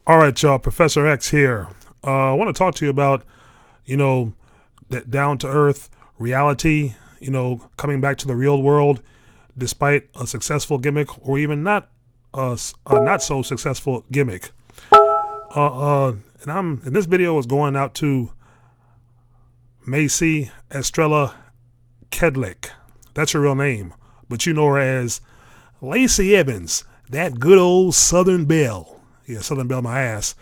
All right, y'all. Professor X here. I want to talk to you about, that down to earth reality, coming back to the real world despite a successful gimmick or even not a not so successful gimmick. And this video is going out to Macy Estrella Kedlick. That's her real name, but you know her as Lacey Evans, that good old Southern Belle. Yeah, Southern Belle my ass.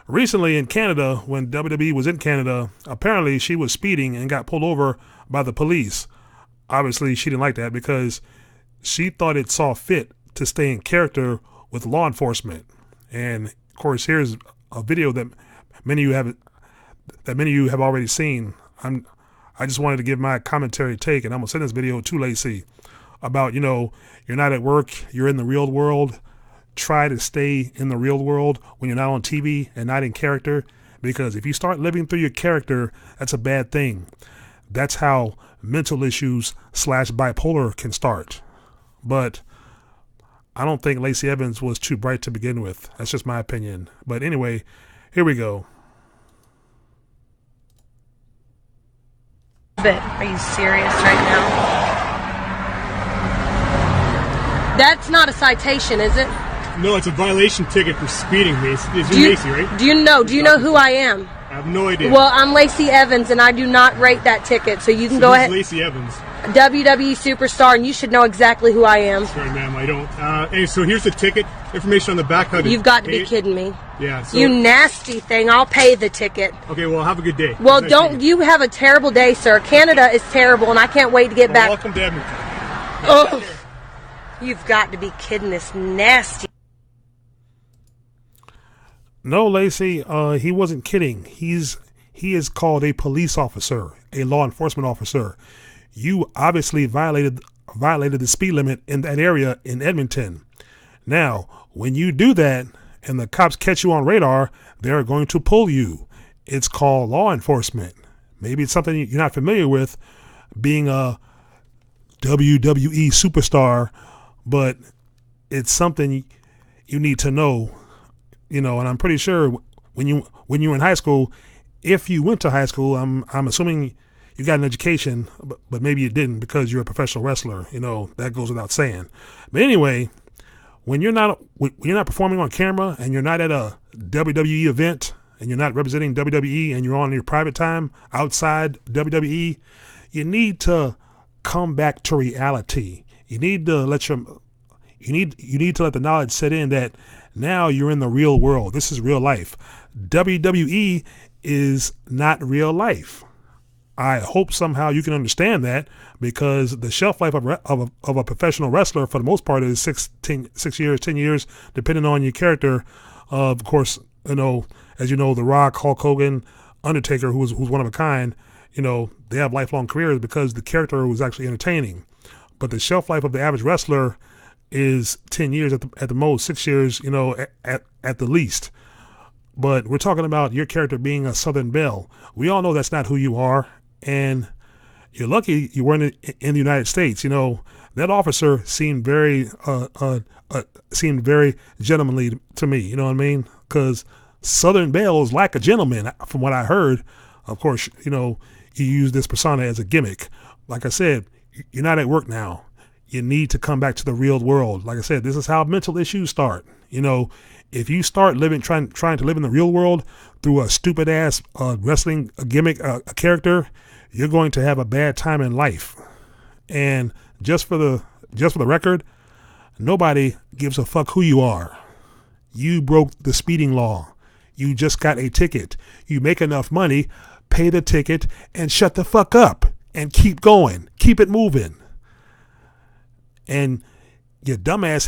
Recently in Canada, when WWE was in Canada, apparently she was speeding and got pulled over by the police. Obviously, she didn't like that because she thought it saw fit to stay in character with law enforcement. And of course, here's a video that many of you have already seen. I just wanted to give my commentary take, and I'm gonna send this video to Lacey about, you're not at work, you're in the real world. Try to stay in the real world when you're not on TV and not in character, because if you start living through your character, that's a bad thing. That's how mental issues / bipolar can start. But I don't think Lacey Evans was too bright to begin with. That's just my opinion. But anyway, here we go. Are you serious right now? That's not a citation, is it? No, it's a violation ticket for speeding me. It's Lacey, right? Do you know who I am? I have no idea. Well, I'm Lacey Evans, and I do not rate that ticket, so you can go ahead. Lacey Evans, WWE superstar, and you should know exactly who I am. Sorry, ma'am, I don't. Hey, so here's the ticket. Information on the back. You've got to be kidding me. Yeah. So, you nasty thing. I'll pay the ticket. Okay, well, have a good day. Well, don't you have a terrible day, sir. Canada is terrible, and I can't wait to get back. Welcome to Edmonton. Oh, you've got to be kidding this nasty. No, Lacey, he wasn't kidding. He is called a police officer, a law enforcement officer. You obviously violated the speed limit in that area in Edmonton. Now, when you do that and the cops catch you on radar, they're going to pull you. It's called law enforcement. Maybe it's something you're not familiar with, being a WWE superstar, but it's something you need to know. And I'm pretty sure when you were in high school, if you went to high school, I'm assuming you got an education, but maybe you didn't because you're a professional wrestler. That goes without saying. But anyway, when you're not performing on camera and you're not at a WWE event and you're not representing WWE and you're on your private time outside WWE, you need to come back to reality. You need to let the knowledge set in that now you're in the real world. This is real life. WWE is not real life. I hope somehow you can understand that, because the shelf life of a professional wrestler, for the most part, is 6 years, 10 years, depending on your character. Of course, as you know, The Rock, Hulk Hogan, Undertaker, who's one of a kind, they have lifelong careers because the character was actually entertaining. But the shelf life of the average wrestler is 10 years at the most, 6 years, at the least. But we're talking about your character being a Southern Belle. We all know that's not who you are, and you're lucky you weren't in the United States. That officer seemed very gentlemanly to me. You know what I mean? Because Southern Belle is like a gentleman, from what I heard. Of course, you use this persona as a gimmick. Like I said, you're not at work now. You need to come back to the real world. Like I said, this is how mental issues start. If you start trying to live in the real world through a stupid ass wrestling gimmick, a character, you're going to have a bad time in life. And just for the record, nobody gives a fuck who you are. You broke the speeding law. You just got a ticket. You make enough money, pay the ticket, and shut the fuck up and keep going. Keep it moving. And your dumbass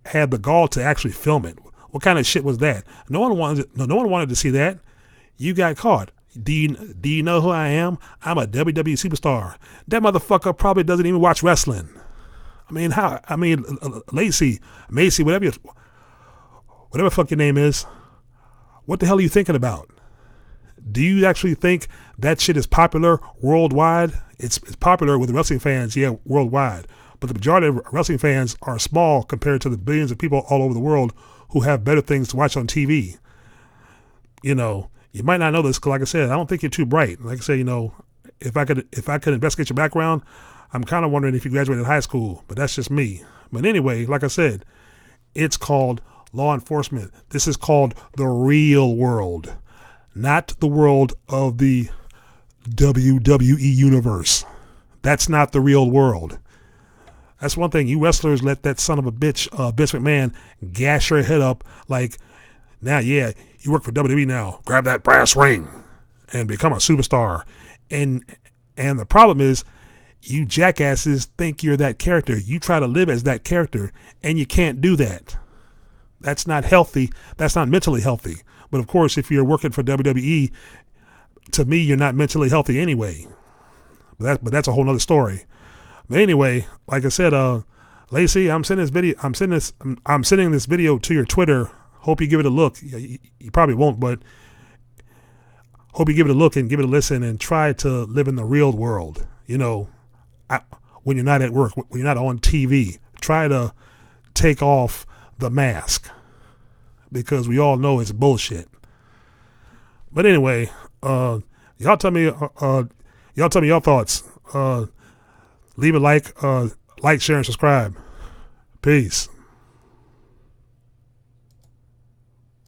had the gall to actually film it. What kind of shit was that? No one wanted to see that. You got caught. Do you know who I am? I'm a WWE superstar. That motherfucker probably doesn't even watch wrestling. Lacey, Macy, whatever fuck your name is. What the hell are you thinking about? Do you actually think that shit is popular worldwide? It's popular with wrestling fans, yeah, worldwide. But the majority of wrestling fans are small compared to the billions of people all over the world who have better things to watch on TV. You know, you might not know this because, like I said, I don't think you're too bright. Like I said, you know, if I could investigate your background, I'm kind of wondering if you graduated high school, but that's just me. But anyway, like I said, it's called law enforcement. This is called the real world, not the world of the WWE universe. That's not the real world. That's one thing. You wrestlers let that son of a bitch, Vince McMahon, gash your head up like, now, yeah, you work for WWE now. Grab that brass ring and become a superstar. And the problem is, you jackasses think you're that character. You try to live as that character, and you can't do that. That's not healthy. That's not mentally healthy. But of course, if you're working for WWE, to me, you're not mentally healthy anyway. But that's a whole nother story. But anyway, like I said, Lacey, I'm sending this video to your Twitter. Hope you give it a look. You probably won't, but hope you give it a look and give it a listen and try to live in the real world. You know, when you're not at work, when you're not on TV, try to take off the mask because we all know it's bullshit. But anyway, y'all tell me your thoughts. Leave a like, share, and subscribe. Peace.